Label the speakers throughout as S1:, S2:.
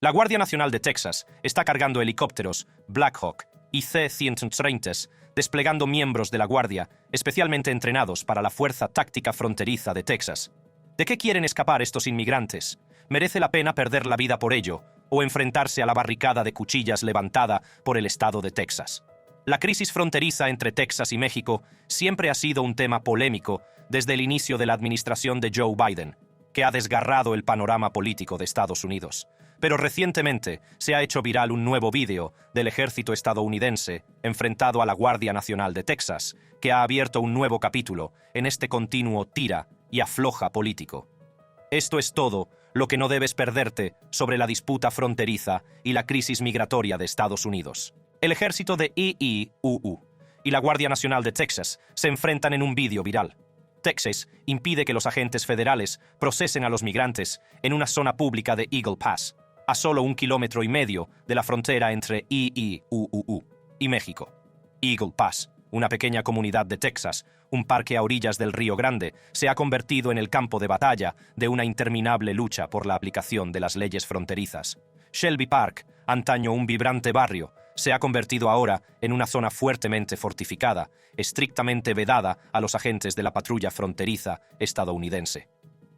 S1: La Guardia Nacional de Texas está cargando helicópteros Black Hawk y C-130, desplegando miembros de la Guardia especialmente entrenados para la Fuerza Táctica Fronteriza de Texas. ¿De qué quieren escapar estos inmigrantes? ¿Merece la pena perder la vida por ello o enfrentarse a la barricada de cuchillas levantada por el estado de Texas? La crisis fronteriza entre Texas y México siempre ha sido un tema polémico desde el inicio de la administración de Joe Biden, que ha desgarrado el panorama político de Estados Unidos. Pero recientemente se ha hecho viral un nuevo vídeo del ejército estadounidense enfrentado a la Guardia Nacional de Texas, que ha abierto un nuevo capítulo en este continuo tira y afloja político. Esto es todo lo que no debes perderte sobre la disputa fronteriza y la crisis migratoria de Estados Unidos. El ejército de IIUU y la Guardia Nacional de Texas se enfrentan en un vídeo viral. Texas impide que los agentes federales procesen a los migrantes en una zona pública de Eagle Pass, a solo 1,5 kilómetros de la frontera entre IIUU y México. Eagle Pass, una pequeña comunidad de Texas, un parque a orillas del Río Grande, se ha convertido en el campo de batalla de una interminable lucha por la aplicación de las leyes fronterizas. Shelby Park, antaño un vibrante barrio, se ha convertido ahora en una zona fuertemente fortificada, estrictamente vedada a los agentes de la patrulla fronteriza estadounidense.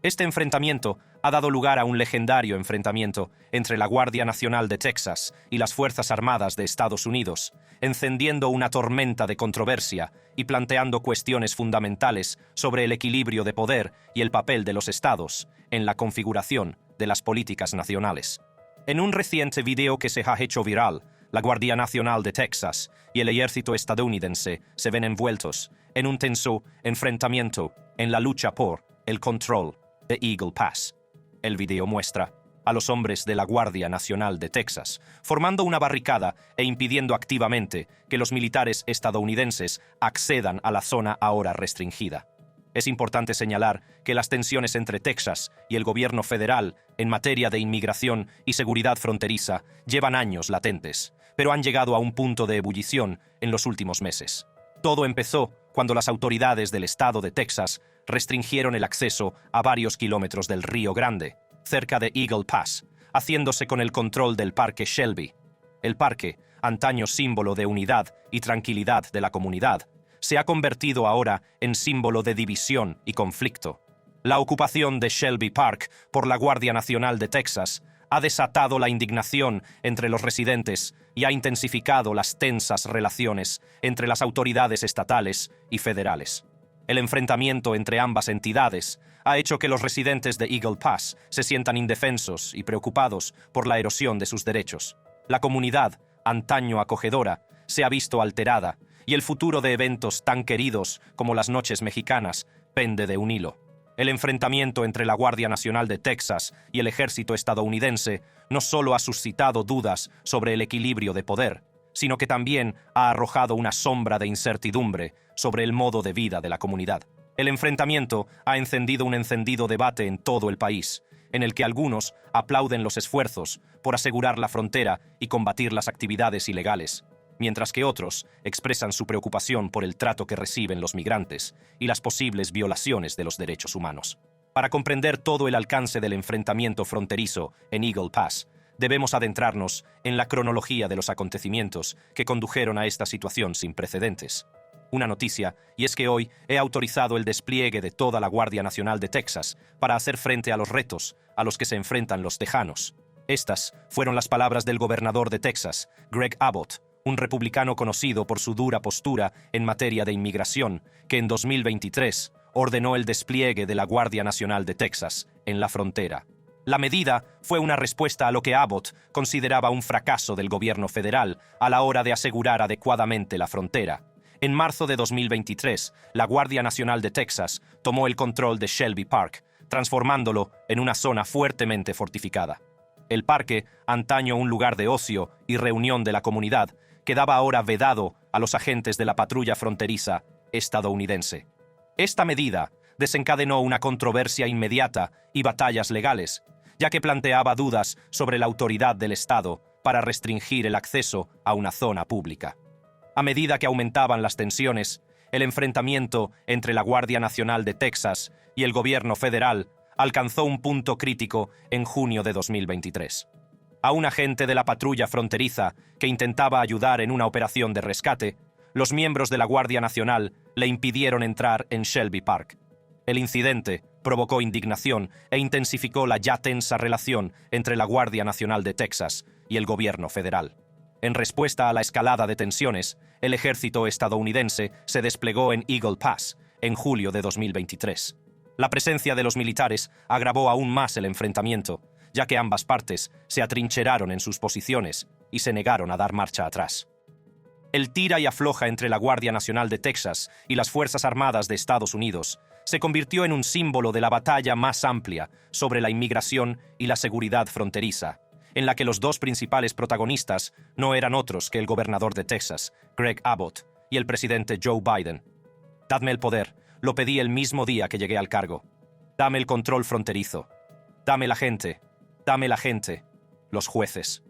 S1: Este enfrentamiento ha dado lugar a un legendario enfrentamiento entre la Guardia Nacional de Texas y las Fuerzas Armadas de Estados Unidos, encendiendo una tormenta de controversia y planteando cuestiones fundamentales sobre el equilibrio de poder y el papel de los estados en la configuración de las políticas nacionales. En un reciente video que se ha hecho viral, la Guardia Nacional de Texas y el ejército estadounidense se ven envueltos en un tenso enfrentamiento en la lucha por el control de Eagle Pass. El video muestra a los hombres de la Guardia Nacional de Texas formando una barricada e impidiendo activamente que los militares estadounidenses accedan a la zona ahora restringida. Es importante señalar que las tensiones entre Texas y el gobierno federal en materia de inmigración y seguridad fronteriza llevan años latentes, pero han llegado a un punto de ebullición en los últimos meses. Todo empezó cuando las autoridades del estado de Texas restringieron el acceso a varios kilómetros del Río Grande, cerca de Eagle Pass, haciéndose con el control del Parque Shelby. El parque, antaño símbolo de unidad y tranquilidad de la comunidad, se ha convertido ahora en símbolo de división y conflicto. La ocupación de Shelby Park por la Guardia Nacional de Texas ha desatado la indignación entre los residentes y ha intensificado las tensas relaciones entre las autoridades estatales y federales. El enfrentamiento entre ambas entidades ha hecho que los residentes de Eagle Pass se sientan indefensos y preocupados por la erosión de sus derechos. La comunidad, antaño acogedora, se ha visto alterada y el futuro de eventos tan queridos como las Noches Mexicanas pende de un hilo. El enfrentamiento entre la Guardia Nacional de Texas y el ejército estadounidense no solo ha suscitado dudas sobre el equilibrio de poder, sino que también ha arrojado una sombra de incertidumbre sobre el modo de vida de la comunidad. El enfrentamiento ha encendido un encendido debate en todo el país, en el que algunos aplauden los esfuerzos por asegurar la frontera y combatir las actividades ilegales, mientras que otros expresan su preocupación por el trato que reciben los migrantes y las posibles violaciones de los derechos humanos. Para comprender todo el alcance del enfrentamiento fronterizo en Eagle Pass, debemos adentrarnos en la cronología de los acontecimientos que condujeron a esta situación sin precedentes. Una noticia, y es que hoy he autorizado el despliegue de toda la Guardia Nacional de Texas para hacer frente a los retos a los que se enfrentan los tejanos. Estas fueron las palabras del gobernador de Texas, Greg Abbott, un republicano conocido por su dura postura en materia de inmigración, que en 2023 ordenó el despliegue de la Guardia Nacional de Texas en la frontera. La medida fue una respuesta a lo que Abbott consideraba un fracaso del gobierno federal a la hora de asegurar adecuadamente la frontera. En marzo de 2023, la Guardia Nacional de Texas tomó el control de Shelby Park, transformándolo en una zona fuertemente fortificada. El parque, antaño un lugar de ocio y reunión de la comunidad, quedaba ahora vedado a los agentes de la patrulla fronteriza estadounidense. Esta medida desencadenó una controversia inmediata y batallas legales, ya que planteaba dudas sobre la autoridad del Estado para restringir el acceso a una zona pública. A medida que aumentaban las tensiones, el enfrentamiento entre la Guardia Nacional de Texas y el gobierno federal alcanzó un punto crítico en junio de 2023. A un agente de la patrulla fronteriza que intentaba ayudar en una operación de rescate, los miembros de la Guardia Nacional le impidieron entrar en Shelby Park. El incidente provocó indignación e intensificó la ya tensa relación entre la Guardia Nacional de Texas y el gobierno federal. En respuesta a la escalada de tensiones, el ejército estadounidense se desplegó en Eagle Pass en julio de 2023. La presencia de los militares agravó aún más el enfrentamiento, ya que ambas partes se atrincheraron en sus posiciones y se negaron a dar marcha atrás. El tira y afloja entre la Guardia Nacional de Texas y las Fuerzas Armadas de Estados Unidos se convirtió en un símbolo de la batalla más amplia sobre la inmigración y la seguridad fronteriza, en la que los dos principales protagonistas no eran otros que el gobernador de Texas, Greg Abbott, y el presidente Joe Biden. Dadme el poder, lo pedí el mismo día que llegué al cargo. Dame el control fronterizo. Dame la gente, los jueces.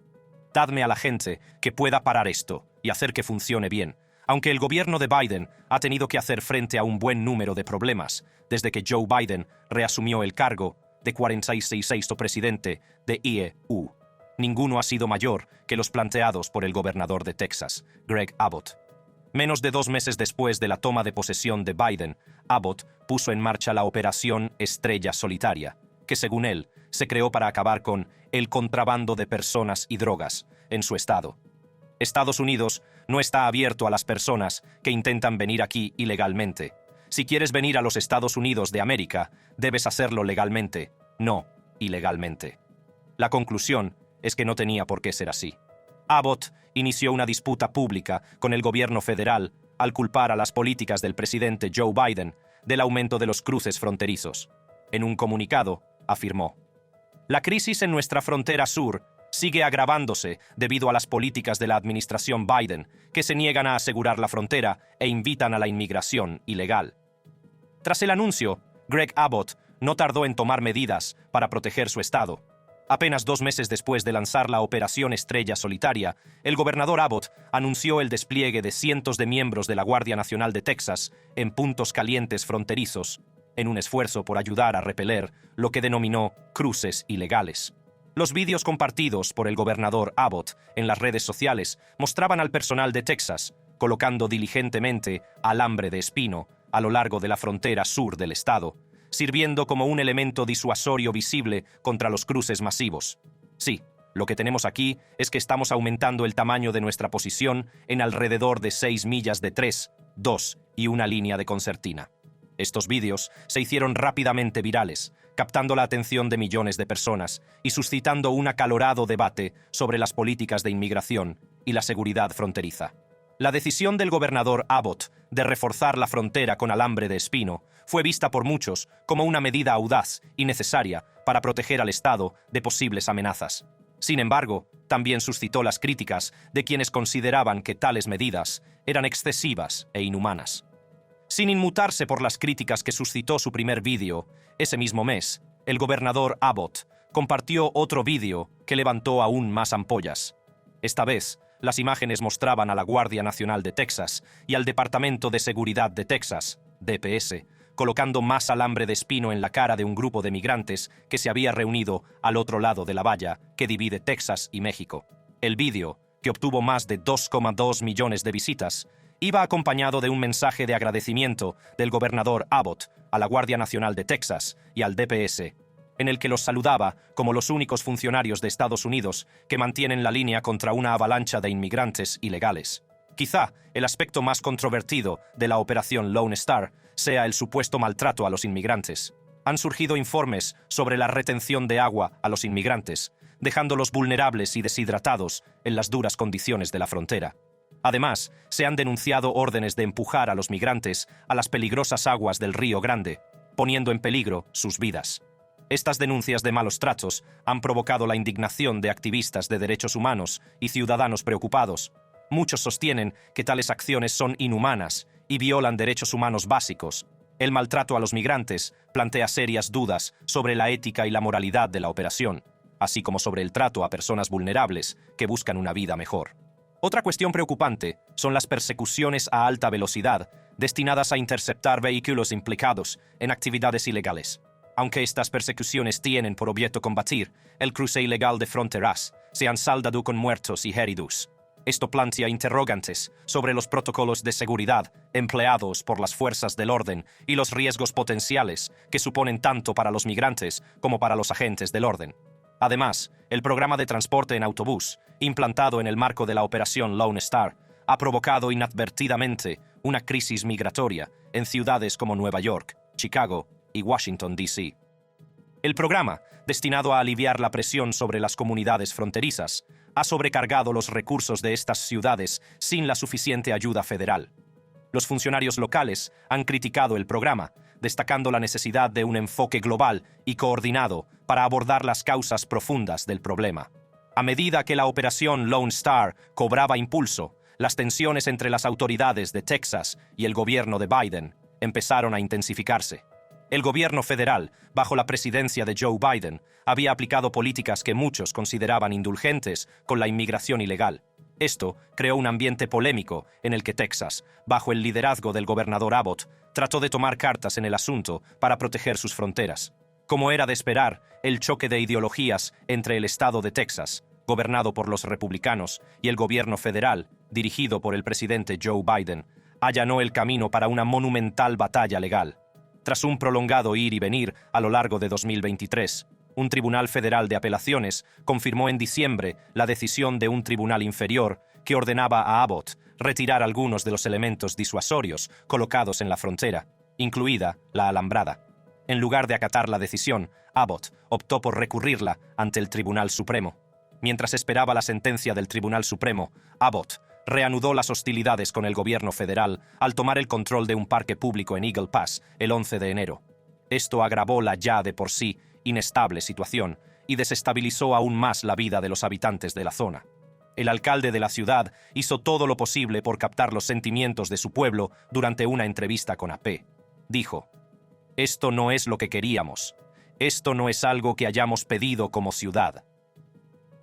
S1: Dadme a la gente que pueda parar esto y hacer que funcione bien, aunque el gobierno de Biden ha tenido que hacer frente a un buen número de problemas desde que Joe Biden reasumió el cargo de 46º presidente de IEU. Ninguno ha sido mayor que los planteados por el gobernador de Texas, Greg Abbott. Menos de 2 meses después de la toma de posesión de Biden, Abbott puso en marcha la Operación Estrella Solitaria, que según él se creó para acabar con el contrabando de personas y drogas en su estado. Estados Unidos no está abierto a las personas que intentan venir aquí ilegalmente. Si quieres venir a los Estados Unidos de América, debes hacerlo legalmente, no ilegalmente. La conclusión es que no tenía por qué ser así. Abbott inició una disputa pública con el gobierno federal al culpar a las políticas del presidente Joe Biden del aumento de los cruces fronterizos. En un comunicado, afirmó: "La crisis en nuestra frontera sur sigue agravándose debido a las políticas de la administración Biden, que se niegan a asegurar la frontera e invitan a la inmigración ilegal". Tras el anuncio, Greg Abbott no tardó en tomar medidas para proteger su estado. Apenas 2 meses después de lanzar la Operación Estrella Solitaria, el gobernador Abbott anunció el despliegue de cientos de miembros de la Guardia Nacional de Texas en puntos calientes fronterizos, en un esfuerzo por ayudar a repeler lo que denominó cruces ilegales. Los vídeos compartidos por el gobernador Abbott en las redes sociales mostraban al personal de Texas colocando diligentemente alambre de espino a lo largo de la frontera sur del estado, sirviendo como un elemento disuasorio visible contra los cruces masivos. Sí, lo que tenemos aquí es que estamos aumentando el tamaño de nuestra posición en alrededor de 6 millas de 3, 2 y una línea de concertina. Estos vídeos se hicieron rápidamente virales, captando la atención de millones de personas y suscitando un acalorado debate sobre las políticas de inmigración y la seguridad fronteriza. La decisión del gobernador Abbott de reforzar la frontera con alambre de espino fue vista por muchos como una medida audaz y necesaria para proteger al Estado de posibles amenazas. Sin embargo, también suscitó las críticas de quienes consideraban que tales medidas eran excesivas e inhumanas. Sin inmutarse por las críticas que suscitó su primer vídeo, ese mismo mes, el gobernador Abbott compartió otro vídeo que levantó aún más ampollas. Esta vez, las imágenes mostraban a la Guardia Nacional de Texas y al Departamento de Seguridad de Texas, DPS, colocando más alambre de espino en la cara de un grupo de migrantes que se había reunido al otro lado de la valla que divide Texas y México. El vídeo, que obtuvo más de 2,2 millones de visitas, iba acompañado de un mensaje de agradecimiento del gobernador Abbott a la Guardia Nacional de Texas y al DPS, en el que los saludaba como los únicos funcionarios de Estados Unidos que mantienen la línea contra una avalancha de inmigrantes ilegales. Quizá el aspecto más controvertido de la Operación Lone Star sea el supuesto maltrato a los inmigrantes. Han surgido informes sobre la retención de agua a los inmigrantes, dejándolos vulnerables y deshidratados en las duras condiciones de la frontera. Además, se han denunciado órdenes de empujar a los migrantes a las peligrosas aguas del Río Grande, poniendo en peligro sus vidas. Estas denuncias de malos tratos han provocado la indignación de activistas de derechos humanos y ciudadanos preocupados. Muchos sostienen que tales acciones son inhumanas y violan derechos humanos básicos. El maltrato a los migrantes plantea serias dudas sobre la ética y la moralidad de la operación, así como sobre el trato a personas vulnerables que buscan una vida mejor. Otra cuestión preocupante son las persecuciones a alta velocidad destinadas a interceptar vehículos implicados en actividades ilegales. Aunque estas persecuciones tienen por objeto combatir el cruce ilegal de fronteras se han saldado con muertos y heridos. Esto plantea interrogantes sobre los protocolos de seguridad empleados por las fuerzas del orden y los riesgos potenciales que suponen tanto para los migrantes como para los agentes del orden. Además, el programa de transporte en autobús, implantado en el marco de la operación Lone Star, ha provocado inadvertidamente una crisis migratoria en ciudades como Nueva York, Chicago y Washington, D.C. El programa, destinado a aliviar la presión sobre las comunidades fronterizas, ha sobrecargado los recursos de estas ciudades sin la suficiente ayuda federal. Los funcionarios locales han criticado el programa, destacando la necesidad de un enfoque global y coordinado para abordar las causas profundas del problema. A medida que la operación Lone Star cobraba impulso, las tensiones entre las autoridades de Texas y el gobierno de Biden empezaron a intensificarse. El gobierno federal, bajo la presidencia de Joe Biden, había aplicado políticas que muchos consideraban indulgentes con la inmigración ilegal. Esto creó un ambiente polémico en el que Texas, bajo el liderazgo del gobernador Abbott, trató de tomar cartas en el asunto para proteger sus fronteras. Como era de esperar, el choque de ideologías entre el estado de Texas, gobernado por los republicanos, y el gobierno federal, dirigido por el presidente Joe Biden, allanó el camino para una monumental batalla legal. Tras un prolongado ir y venir a lo largo de 2023, un tribunal federal de apelaciones confirmó en diciembre la decisión de un tribunal inferior que ordenaba a Abbott retirar algunos de los elementos disuasorios colocados en la frontera, incluida la alambrada. En lugar de acatar la decisión, Abbott optó por recurrirla ante el Tribunal Supremo. Mientras esperaba la sentencia del Tribunal Supremo, Abbott reanudó las hostilidades con el gobierno federal al tomar el control de un parque público en Eagle Pass el 11 de enero. Esto agravó la ya de por sí inestable situación y desestabilizó aún más la vida de los habitantes de la zona. El alcalde de la ciudad hizo todo lo posible por captar los sentimientos de su pueblo durante una entrevista con AP. Dijo: «Esto no es lo que queríamos. Esto no es algo que hayamos pedido como ciudad».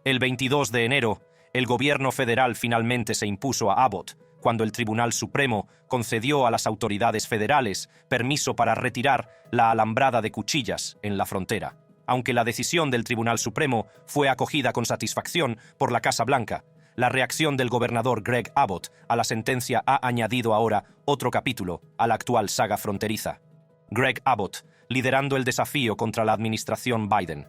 S1: El 22 de enero, el gobierno federal finalmente se impuso a Abbott cuando el Tribunal Supremo concedió a las autoridades federales permiso para retirar la alambrada de cuchillas en la frontera. Aunque la decisión del Tribunal Supremo fue acogida con satisfacción por la Casa Blanca, la reacción del gobernador Greg Abbott a la sentencia ha añadido ahora otro capítulo a la actual saga fronteriza. Greg Abbott, liderando el desafío contra la administración Biden.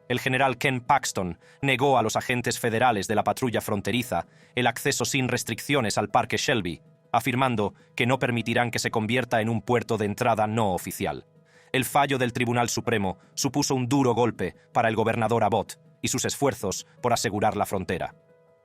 S1: El general Ken Paxton negó a los agentes federales de la patrulla fronteriza el acceso sin restricciones al Parque Shelby, afirmando que no permitirán que se convierta en un puerto de entrada no oficial. El fallo del Tribunal Supremo supuso un duro golpe para el gobernador Abbott y sus esfuerzos por asegurar la frontera.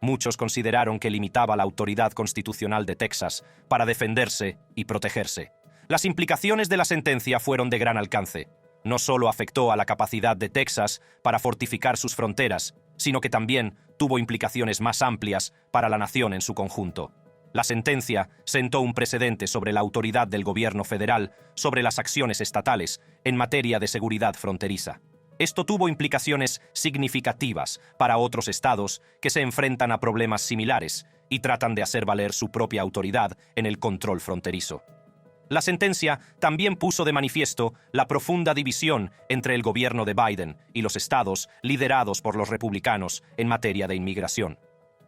S1: Muchos consideraron que limitaba la autoridad constitucional de Texas para defenderse y protegerse. Las implicaciones de la sentencia fueron de gran alcance. No solo afectó a la capacidad de Texas para fortificar sus fronteras, sino que también tuvo implicaciones más amplias para la nación en su conjunto. La sentencia sentó un precedente sobre la autoridad del gobierno federal sobre las acciones estatales en materia de seguridad fronteriza. Esto tuvo implicaciones significativas para otros estados que se enfrentan a problemas similares y tratan de hacer valer su propia autoridad en el control fronterizo. La sentencia también puso de manifiesto la profunda división entre el gobierno de Biden y los estados liderados por los republicanos en materia de inmigración.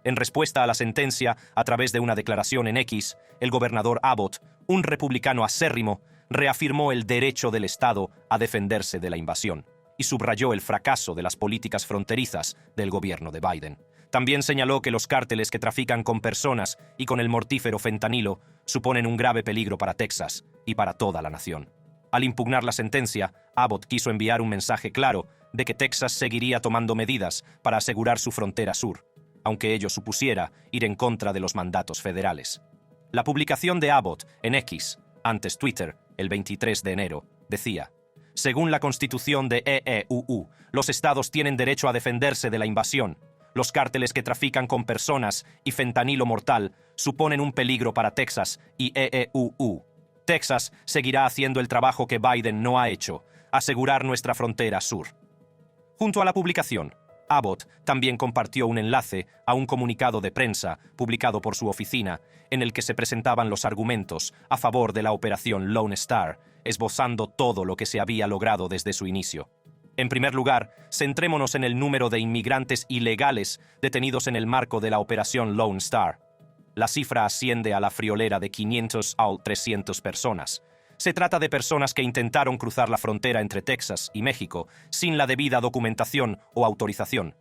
S1: En respuesta a la sentencia, a través de una declaración en X, el gobernador Abbott, un republicano acérrimo, reafirmó el derecho del Estado a defenderse de la invasión y subrayó el fracaso de las políticas fronterizas del gobierno de Biden. También señaló que los cárteles que trafican con personas y con el mortífero fentanilo suponen un grave peligro para Texas y para toda la nación. Al impugnar la sentencia, Abbott quiso enviar un mensaje claro de que Texas seguiría tomando medidas para asegurar su frontera sur, aunque ello supusiera ir en contra de los mandatos federales. La publicación de Abbott en X, antes Twitter, el 23 de enero, decía: «Según la Constitución de EEUU, los estados tienen derecho a defenderse de la invasión. Los cárteles que trafican con personas y fentanilo mortal suponen un peligro para Texas y EEUU. Texas seguirá haciendo el trabajo que Biden no ha hecho, asegurar nuestra frontera sur». Junto a la publicación, Abbott también compartió un enlace a un comunicado de prensa publicado por su oficina en el que se presentaban los argumentos a favor de la operación Lone Star, esbozando todo lo que se había logrado desde su inicio. En primer lugar, centrémonos en el número de inmigrantes ilegales detenidos en el marco de la Operación Lone Star. La cifra asciende a la friolera de 500 a 300 personas. Se trata de personas que intentaron cruzar la frontera entre Texas y México sin la debida documentación o autorización.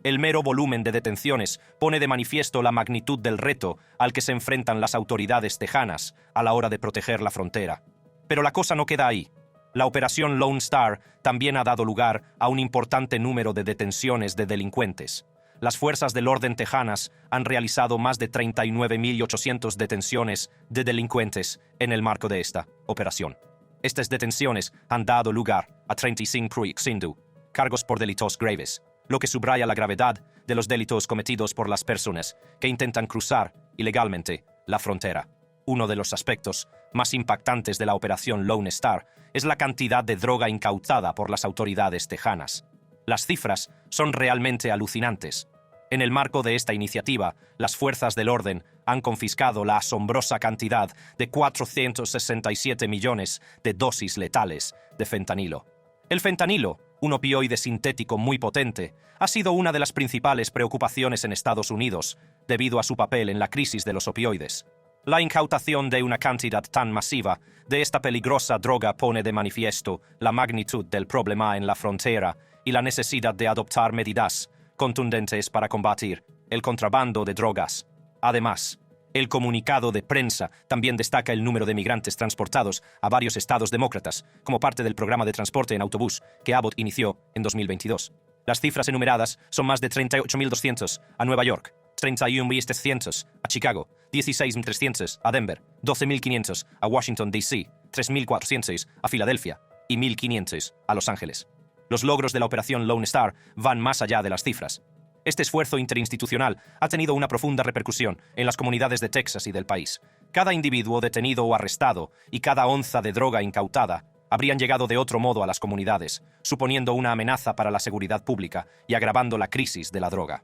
S1: El mero volumen de detenciones pone de manifiesto la magnitud del reto al que se enfrentan las autoridades tejanas a la hora de proteger la frontera. Pero la cosa no queda ahí. La Operación Lone Star también ha dado lugar a un importante número de detenciones de delincuentes. Las fuerzas del orden tejanas han realizado más de 39.800 detenciones de delincuentes en el marco de esta operación. Estas detenciones han dado lugar a 35 proyectos, cargos por delitos graves, lo que subraya la gravedad de los delitos cometidos por las personas que intentan cruzar ilegalmente la frontera. Uno de los aspectos más impactantes de la Operación Lone Star es la cantidad de droga incautada por las autoridades tejanas. Las cifras son realmente alucinantes. En el marco de esta iniciativa, las fuerzas del orden han confiscado la asombrosa cantidad de 467 millones de dosis letales de fentanilo. El fentanilo, un opioide sintético muy potente, ha sido una de las principales preocupaciones en Estados Unidos debido a su papel en la crisis de los opioides. La incautación de una cantidad tan masiva de esta peligrosa droga pone de manifiesto la magnitud del problema en la frontera y la necesidad de adoptar medidas contundentes para combatir el contrabando de drogas. Además, el comunicado de prensa también destaca el número de migrantes transportados a varios estados demócratas como parte del programa de transporte en autobús que Abbott inició en 2022. Las cifras enumeradas son más de 38.200 a Nueva York, 31.700 a Chicago, 16.300 a Denver, 12.500 a Washington, D.C., 3.400 a Filadelfia y 1.500 a Los Ángeles. Los logros de la Operación Lone Star van más allá de las cifras. Este esfuerzo interinstitucional ha tenido una profunda repercusión en las comunidades de Texas y del país. Cada individuo detenido o arrestado y cada onza de droga incautada habrían llegado de otro modo a las comunidades, suponiendo una amenaza para la seguridad pública y agravando la crisis de la droga.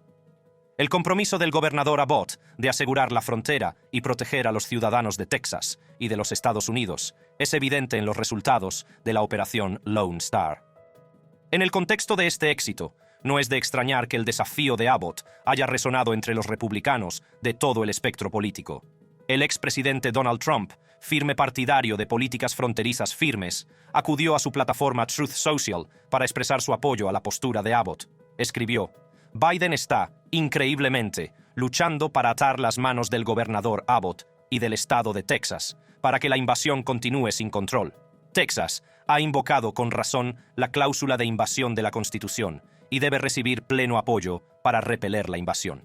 S1: El compromiso del gobernador Abbott de asegurar la frontera y proteger a los ciudadanos de Texas y de los Estados Unidos es evidente en los resultados de la Operación Lone Star. En el contexto de este éxito, no es de extrañar que el desafío de Abbott haya resonado entre los republicanos de todo el espectro político. El expresidente Donald Trump, firme partidario de políticas fronterizas firmes, acudió a su plataforma Truth Social para expresar su apoyo a la postura de Abbott. Escribió: Biden está, increíblemente, luchando para atar las manos del gobernador Abbott y del estado de Texas, para que la invasión continúe sin control. Texas ha invocado con razón la cláusula de invasión de la Constitución y debe recibir pleno apoyo para repeler la invasión.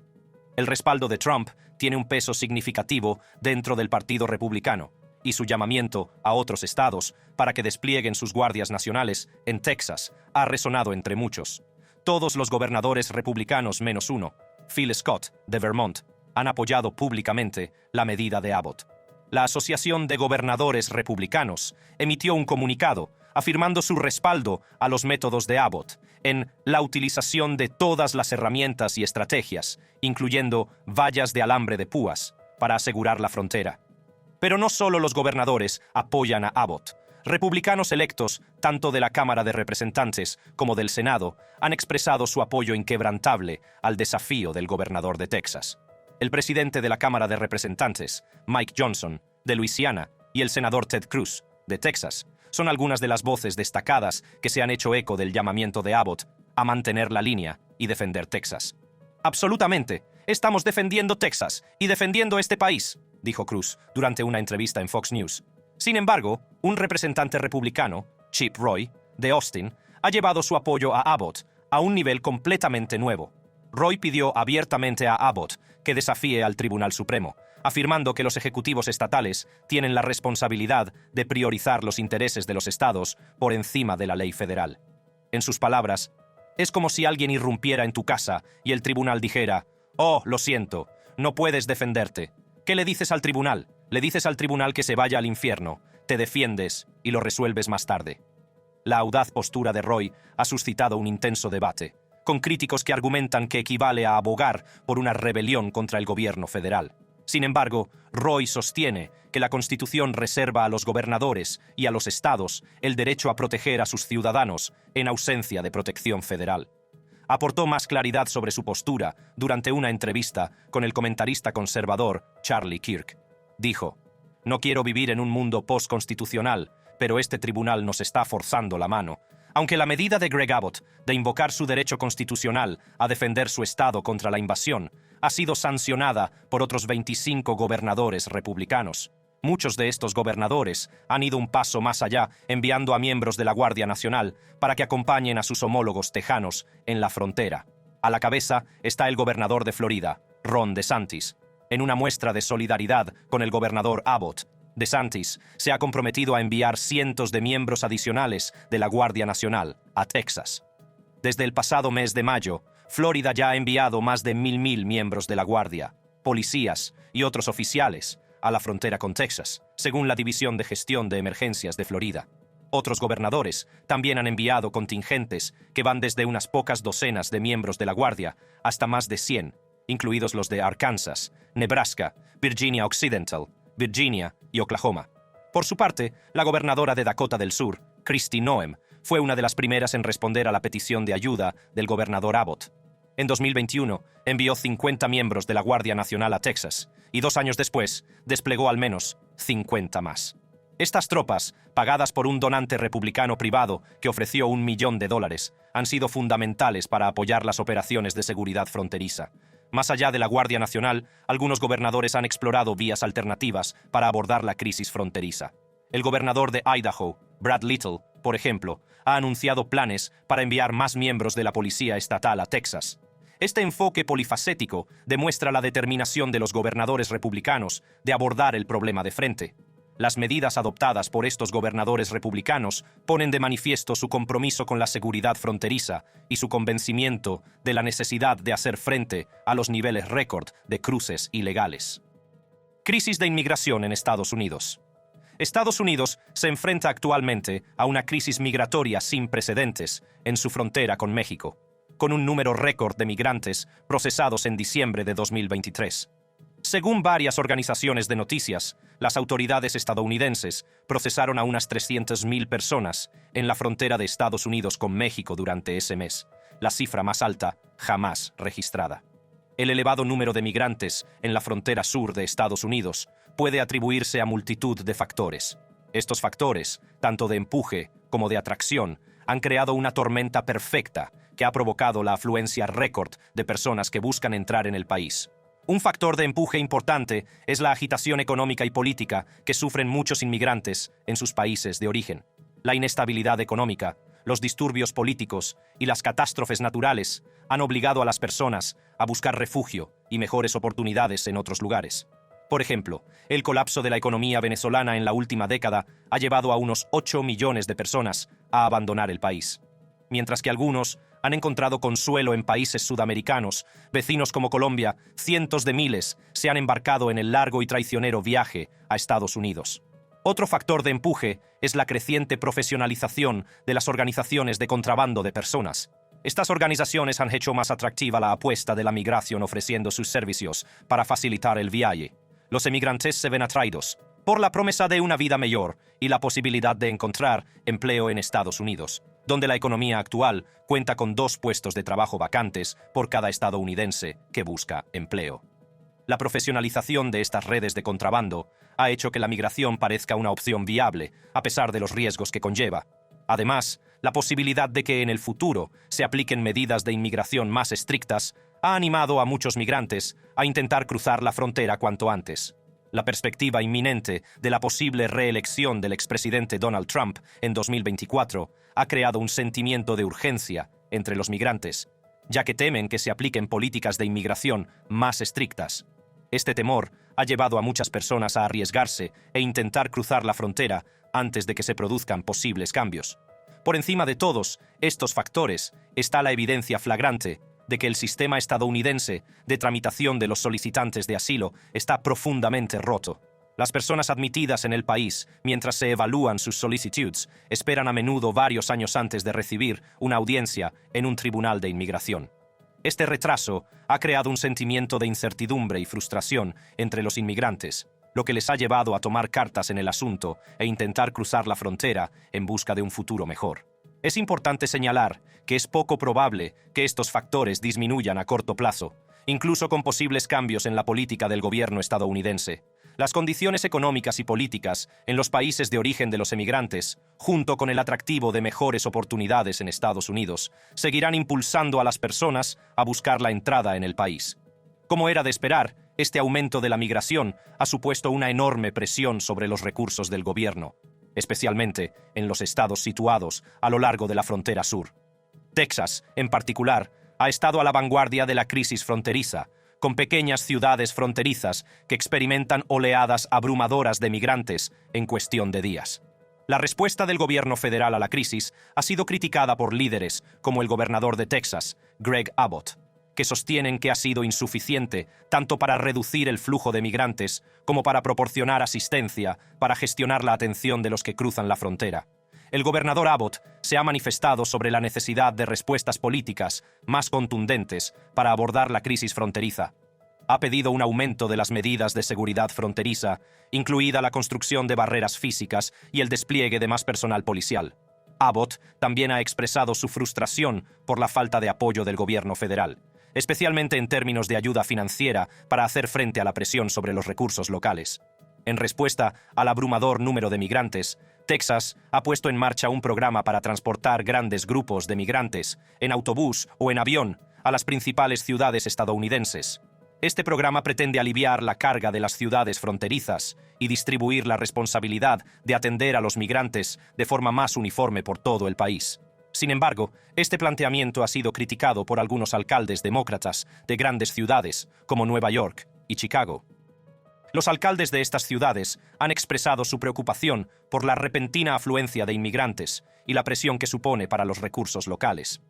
S1: El respaldo de Trump tiene un peso significativo dentro del Partido Republicano y su llamamiento a otros estados para que desplieguen sus guardias nacionales en Texas ha resonado entre muchos. Todos los gobernadores republicanos menos uno, Phil Scott, de Vermont, han apoyado públicamente la medida de Abbott. La Asociación de Gobernadores Republicanos emitió un comunicado afirmando su respaldo a los métodos de Abbott en la utilización de todas las herramientas y estrategias, incluyendo vallas de alambre de púas, para asegurar la frontera. Pero no solo los gobernadores apoyan a Abbott. Republicanos electos, tanto de la Cámara de Representantes como del Senado, han expresado su apoyo inquebrantable al desafío del gobernador de Texas. El presidente de la Cámara de Representantes, Mike Johnson, de Luisiana, y el senador Ted Cruz, de Texas, son algunas de las voces destacadas que se han hecho eco del llamamiento de Abbott a mantener la línea y defender Texas. Absolutamente, estamos defendiendo Texas y defendiendo este país, dijo Cruz durante una entrevista en Fox News. Sin embargo, un representante republicano, Chip Roy, de Austin, ha llevado su apoyo a Abbott a un nivel completamente nuevo. Roy pidió abiertamente a Abbott que desafíe al Tribunal Supremo, afirmando que los ejecutivos estatales tienen la responsabilidad de priorizar los intereses de los estados por encima de la ley federal. En sus palabras, es como si alguien irrumpiera en tu casa y el tribunal dijera: «Oh, lo siento, no puedes defenderte». ¿Qué le dices al tribunal? Le dices al tribunal que se vaya al infierno, te defiendes y lo resuelves más tarde. La audaz postura de Roy ha suscitado un intenso debate, con críticos que argumentan que equivale a abogar por una rebelión contra el gobierno federal. Sin embargo, Roy sostiene que la Constitución reserva a los gobernadores y a los estados el derecho a proteger a sus ciudadanos en ausencia de protección federal. Aportó más claridad sobre su postura durante una entrevista con el comentarista conservador Charlie Kirk. Dijo: «No quiero vivir en un mundo postconstitucional, pero este tribunal nos está forzando la mano». Aunque la medida de Greg Abbott de invocar su derecho constitucional a defender su estado contra la invasión ha sido sancionada por otros 25 gobernadores republicanos. Muchos de estos gobernadores han ido un paso más allá, enviando a miembros de la Guardia Nacional para que acompañen a sus homólogos tejanos en la frontera. A la cabeza está el gobernador de Florida, Ron DeSantis. En una muestra de solidaridad con el gobernador Abbott, DeSantis se ha comprometido a enviar cientos de miembros adicionales de la Guardia Nacional a Texas. Desde el pasado mes de mayo, Florida ya ha enviado más de 1,000 miembros de la Guardia, policías y otros oficiales a la frontera con Texas, según la División de Gestión de Emergencias de Florida. Otros gobernadores también han enviado contingentes que van desde unas pocas docenas de miembros de la Guardia hasta más de 100, incluidos los de Arkansas, Nebraska, Virginia Occidental, Virginia y Oklahoma. Por su parte, la gobernadora de Dakota del Sur, Kristi Noem, fue una de las primeras en responder a la petición de ayuda del gobernador Abbott. En 2021, envió 50 miembros de la Guardia Nacional a Texas y 2 años después desplegó al menos 50 más. Estas tropas, pagadas por un donante republicano privado que ofreció $1 millón, han sido fundamentales para apoyar las operaciones de seguridad fronteriza. Más allá de la Guardia Nacional, algunos gobernadores han explorado vías alternativas para abordar la crisis fronteriza. El gobernador de Idaho, Brad Little, por ejemplo, ha anunciado planes para enviar más miembros de la Policía Estatal a Texas. Este enfoque polifacético demuestra la determinación de los gobernadores republicanos de abordar el problema de frente. Las medidas adoptadas por estos gobernadores republicanos ponen de manifiesto su compromiso con la seguridad fronteriza y su convencimiento de la necesidad de hacer frente a los niveles récord de cruces ilegales. Crisis de inmigración en Estados Unidos. Estados Unidos se enfrenta actualmente a una crisis migratoria sin precedentes en su frontera con México, con un número récord de migrantes procesados en diciembre de 2023. Según varias organizaciones de noticias, las autoridades estadounidenses procesaron a unas 300,000 personas en la frontera de Estados Unidos con México durante ese mes, la cifra más alta jamás registrada. El elevado número de migrantes en la frontera sur de Estados Unidos puede atribuirse a multitud de factores. Estos factores, tanto de empuje como de atracción, han creado una tormenta perfecta que ha provocado la afluencia récord de personas que buscan entrar en el país. Un factor de empuje importante es la agitación económica y política que sufren muchos inmigrantes en sus países de origen. La inestabilidad económica, los disturbios políticos y las catástrofes naturales han obligado a las personas a buscar refugio y mejores oportunidades en otros lugares. Por ejemplo, el colapso de la economía venezolana en la última década ha llevado a unos 8 millones de personas a abandonar el país. Mientras que algunos han encontrado consuelo en países sudamericanos, vecinos como Colombia, cientos de miles se han embarcado en el largo y traicionero viaje a Estados Unidos. Otro factor de empuje es la creciente profesionalización de las organizaciones de contrabando de personas. Estas organizaciones han hecho más atractiva la apuesta de la migración ofreciendo sus servicios para facilitar el viaje. Los emigrantes se ven atraídos por la promesa de una vida mejor y la posibilidad de encontrar empleo en Estados Unidos, donde la economía actual cuenta con 2 puestos de trabajo vacantes por cada estadounidense que busca empleo. La profesionalización de estas redes de contrabando ha hecho que la migración parezca una opción viable, a pesar de los riesgos que conlleva. Además, la posibilidad de que en el futuro se apliquen medidas de inmigración más estrictas ha animado a muchos migrantes a intentar cruzar la frontera cuanto antes. La perspectiva inminente de la posible reelección del expresidente Donald Trump en 2024 ha creado un sentimiento de urgencia entre los migrantes, ya que temen que se apliquen políticas de inmigración más estrictas. Este temor ha llevado a muchas personas a arriesgarse e intentar cruzar la frontera antes de que se produzcan posibles cambios. Por encima de todos estos factores está la evidencia flagrante de que el sistema estadounidense de tramitación de los solicitantes de asilo está profundamente roto. Las personas admitidas en el país, mientras se evalúan sus solicitudes, esperan a menudo varios años antes de recibir una audiencia en un tribunal de inmigración. Este retraso ha creado un sentimiento de incertidumbre y frustración entre los inmigrantes, lo que les ha llevado a tomar cartas en el asunto e intentar cruzar la frontera en busca de un futuro mejor. Es importante señalar que es poco probable que estos factores disminuyan a corto plazo, incluso con posibles cambios en la política del gobierno estadounidense. Las condiciones económicas y políticas en los países de origen de los emigrantes, junto con el atractivo de mejores oportunidades en Estados Unidos, seguirán impulsando a las personas a buscar la entrada en el país. Como era de esperar, este aumento de la migración ha supuesto una enorme presión sobre los recursos del gobierno, especialmente en los estados situados a lo largo de la frontera sur. Texas, en particular, ha estado a la vanguardia de la crisis fronteriza, con pequeñas ciudades fronterizas que experimentan oleadas abrumadoras de migrantes en cuestión de días. La respuesta del gobierno federal a la crisis ha sido criticada por líderes como el gobernador de Texas, Greg Abbott, que sostienen que ha sido insuficiente tanto para reducir el flujo de migrantes como para proporcionar asistencia para gestionar la atención de los que cruzan la frontera. El gobernador Abbott se ha manifestado sobre la necesidad de respuestas políticas más contundentes para abordar la crisis fronteriza. Ha pedido un aumento de las medidas de seguridad fronteriza, incluida la construcción de barreras físicas y el despliegue de más personal policial. Abbott también ha expresado su frustración por la falta de apoyo del gobierno federal, especialmente en términos de ayuda financiera para hacer frente a la presión sobre los recursos locales. En respuesta al abrumador número de migrantes, Texas ha puesto en marcha un programa para transportar grandes grupos de migrantes en autobús o en avión a las principales ciudades estadounidenses. Este programa pretende aliviar la carga de las ciudades fronterizas y distribuir la responsabilidad de atender a los migrantes de forma más uniforme por todo el país. Sin embargo, este planteamiento ha sido criticado por algunos alcaldes demócratas de grandes ciudades como Nueva York y Chicago. Los alcaldes de estas ciudades han expresado su preocupación por la repentina afluencia de inmigrantes y la presión que supone para los recursos locales.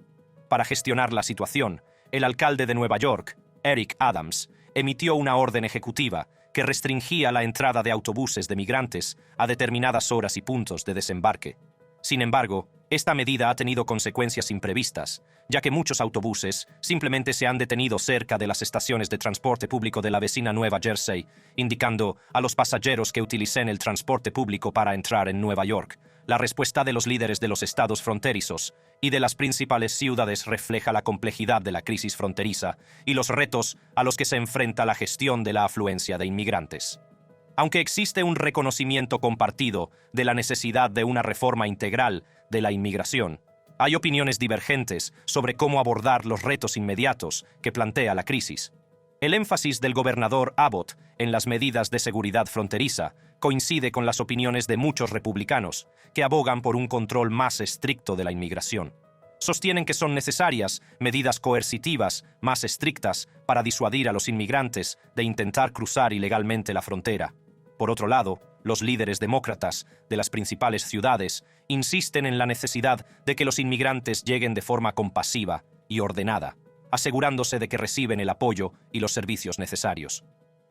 S1: Para gestionar la situación, el alcalde de Nueva York, Eric Adams, emitió una orden ejecutiva que restringía la entrada de autobuses de migrantes a determinadas horas y puntos de desembarque. Sin embargo, esta medida ha tenido consecuencias imprevistas, ya que muchos autobuses simplemente se han detenido cerca de las estaciones de transporte público de la vecina Nueva Jersey, indicando a los pasajeros que utilicen el transporte público para entrar en Nueva York. La respuesta de los líderes de los estados fronterizos y de las principales ciudades refleja la complejidad de la crisis fronteriza y los retos a los que se enfrenta la gestión de la afluencia de inmigrantes. Aunque existe un reconocimiento compartido de la necesidad de una reforma integral de la inmigración, hay opiniones divergentes sobre cómo abordar los retos inmediatos que plantea la crisis. El énfasis del gobernador Abbott en las medidas de seguridad fronteriza coincide con las opiniones de muchos republicanos que abogan por un control más estricto de la inmigración. Sostienen que son necesarias medidas coercitivas más estrictas para disuadir a los inmigrantes de intentar cruzar ilegalmente la frontera. Por otro lado, los líderes demócratas de las principales ciudades insisten en la necesidad de que los inmigrantes lleguen de forma compasiva y ordenada, asegurándose de que reciben el apoyo y los servicios necesarios.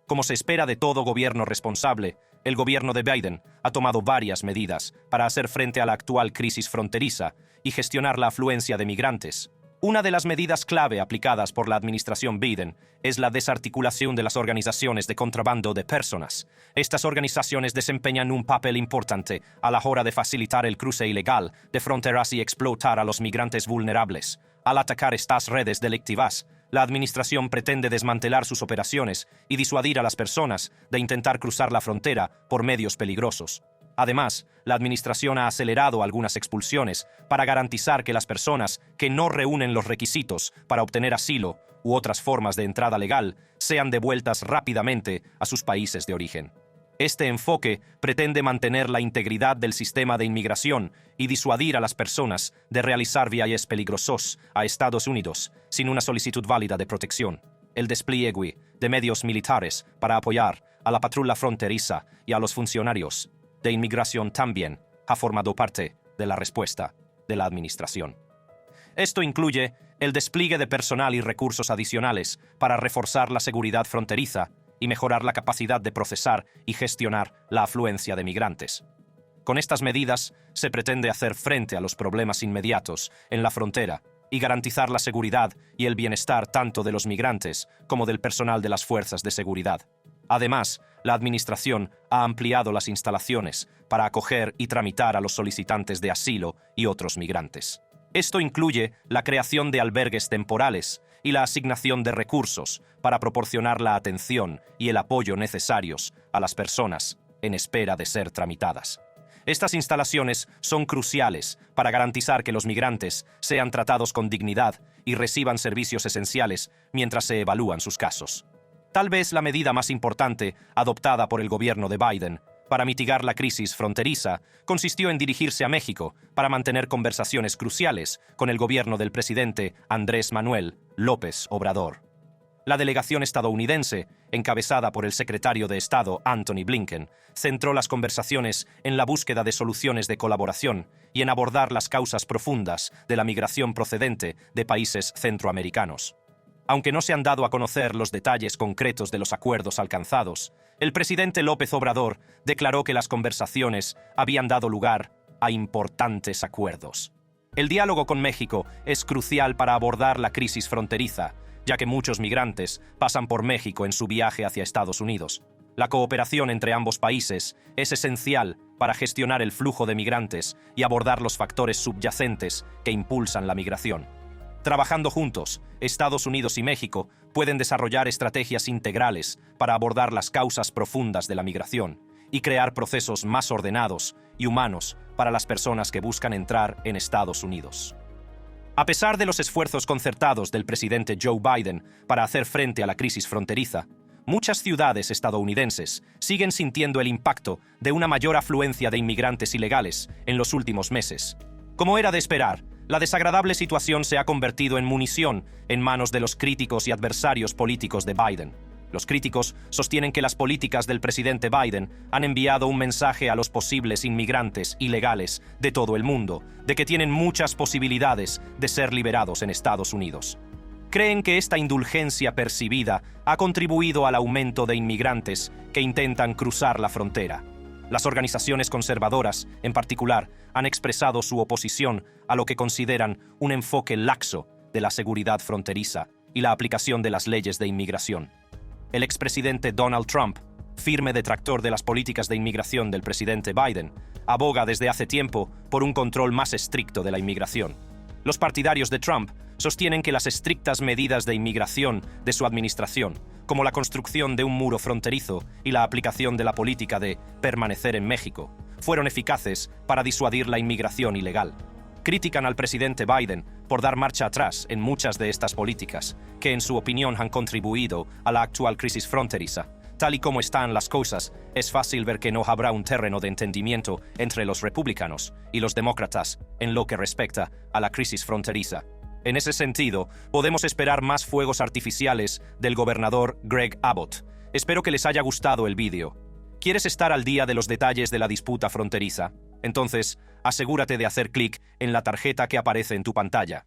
S1: Como se espera de todo gobierno responsable, el gobierno de Biden ha tomado varias medidas para hacer frente a la actual crisis fronteriza y gestionar la afluencia de migrantes. Una de las medidas clave aplicadas por la administración Biden es la desarticulación de las organizaciones de contrabando de personas. Estas organizaciones desempeñan un papel importante a la hora de facilitar el cruce ilegal de fronteras y explotar a los migrantes vulnerables. Al atacar estas redes delictivas, la administración pretende desmantelar sus operaciones y disuadir a las personas de intentar cruzar la frontera por medios peligrosos. Además, la administración ha acelerado algunas expulsiones para garantizar que las personas que no reúnen los requisitos para obtener asilo u otras formas de entrada legal sean devueltas rápidamente a sus países de origen. Este enfoque pretende mantener la integridad del sistema de inmigración y disuadir a las personas de realizar viajes peligrosos a Estados Unidos sin una solicitud válida de protección. El despliegue de medios militares para apoyar a la patrulla fronteriza y a los funcionarios de inmigración también ha formado parte de la respuesta de la administración. Esto incluye el despliegue de personal y recursos adicionales para reforzar la seguridad fronteriza y mejorar la capacidad de procesar y gestionar la afluencia de migrantes. Con estas medidas se pretende hacer frente a los problemas inmediatos en la frontera y garantizar la seguridad y el bienestar tanto de los migrantes como del personal de las fuerzas de seguridad. Además, la Administración ha ampliado las instalaciones para acoger y tramitar a los solicitantes de asilo y otros migrantes. Esto incluye la creación de albergues temporales y la asignación de recursos para proporcionar la atención y el apoyo necesarios a las personas en espera de ser tramitadas. Estas instalaciones son cruciales para garantizar que los migrantes sean tratados con dignidad y reciban servicios esenciales mientras se evalúan sus casos. Tal vez la medida más importante adoptada por el gobierno de Biden para mitigar la crisis fronteriza consistió en dirigirse a México para mantener conversaciones cruciales con el gobierno del presidente Andrés Manuel López Obrador. La delegación estadounidense, encabezada por el secretario de Estado Antony Blinken, centró las conversaciones en la búsqueda de soluciones de colaboración y en abordar las causas profundas de la migración procedente de países centroamericanos. Aunque no se han dado a conocer los detalles concretos de los acuerdos alcanzados, el presidente López Obrador declaró que las conversaciones habían dado lugar a importantes acuerdos. El diálogo con México es crucial para abordar la crisis fronteriza, ya que muchos migrantes pasan por México en su viaje hacia Estados Unidos. La cooperación entre ambos países es esencial para gestionar el flujo de migrantes y abordar los factores subyacentes que impulsan la migración. Trabajando juntos, Estados Unidos y México pueden desarrollar estrategias integrales para abordar las causas profundas de la migración y crear procesos más ordenados y humanos para las personas que buscan entrar en Estados Unidos. A pesar de los esfuerzos concertados del presidente Joe Biden para hacer frente a la crisis fronteriza, muchas ciudades estadounidenses siguen sintiendo el impacto de una mayor afluencia de inmigrantes ilegales en los últimos meses. Como era de esperar, la desagradable situación se ha convertido en munición en manos de los críticos y adversarios políticos de Biden. Los críticos sostienen que las políticas del presidente Biden han enviado un mensaje a los posibles inmigrantes ilegales de todo el mundo de que tienen muchas posibilidades de ser liberados en Estados Unidos. Creen que esta indulgencia percibida ha contribuido al aumento de inmigrantes que intentan cruzar la frontera. Las organizaciones conservadoras, en particular, han expresado su oposición a lo que consideran un enfoque laxo de la seguridad fronteriza y la aplicación de las leyes de inmigración. El expresidente Donald Trump, firme detractor de las políticas de inmigración del presidente Biden, aboga desde hace tiempo por un control más estricto de la inmigración. Los partidarios de Trump sostienen que las estrictas medidas de inmigración de su administración, como la construcción de un muro fronterizo y la aplicación de la política de permanecer en México, fueron eficaces para disuadir la inmigración ilegal. Critican al presidente Biden por dar marcha atrás en muchas de estas políticas, que en su opinión han contribuido a la actual crisis fronteriza. Tal y como están las cosas, es fácil ver que no habrá un terreno de entendimiento entre los republicanos y los demócratas en lo que respecta a la crisis fronteriza. En ese sentido, podemos esperar más fuegos artificiales del gobernador Greg Abbott. Espero que les haya gustado el vídeo. ¿Quieres estar al día de los detalles de la disputa fronteriza? Entonces, asegúrate de hacer clic en la tarjeta que aparece en tu pantalla.